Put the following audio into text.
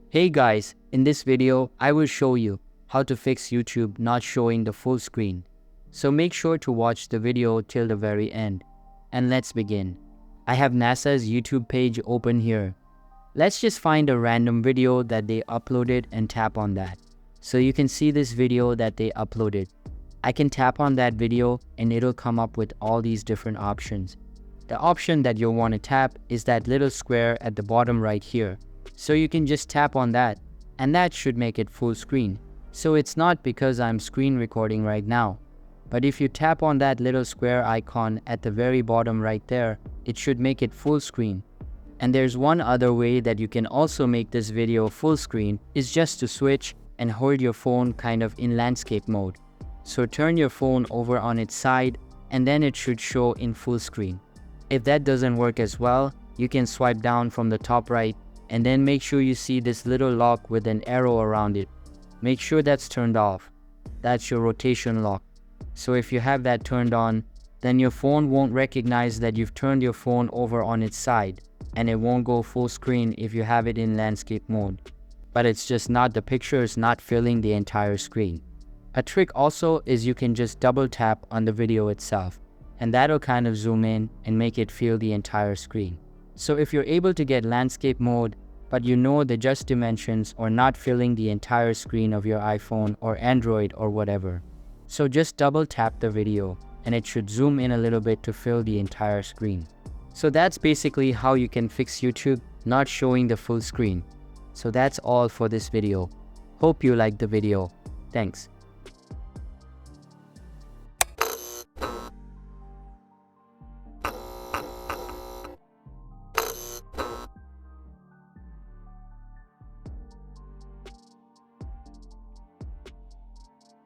Hey guys, in this video, I will show you how to fix YouTube not showing the full screen. So make sure to watch the video till the very end. And let's begin. I have NASA's YouTube page open here. Let's just find a random video that they uploaded and tap on that. So you can see this video that they uploaded. I can tap on that video and it'll come up with all these different options. The option that you'll want to tap is that little square at the bottom right here. So you can just tap on that and that should make it full screen. So it's not because I'm screen recording right now. But if you tap on that little square icon at the very bottom right there, it should make it full screen. And there's one other way that you can also make this video full screen is just to switch and hold your phone kind of in landscape mode. So turn your phone over on its side and then it should show in full screen. If that doesn't work as well, you can swipe down from the top right and then make sure you see this little lock with an arrow around it. Make sure that's turned off. That's your rotation lock. So if you have that turned on, then your phone won't recognize that you've turned your phone over on its side, and it won't go full screen if you have it in landscape mode. But it's just not, the picture is not filling the entire screen. A trick also is you can just double tap on the video itself, and that'll kind of zoom in and make it fill the entire screen. So if you're able to get landscape mode, but you know the just dimensions are not filling the entire screen of your iPhone or Android or whatever. So just double tap the video and it should zoom in a little bit to fill the entire screen. So that's basically how you can fix YouTube not showing the full screen. So that's all for this video. Hope you liked the video. Thanks.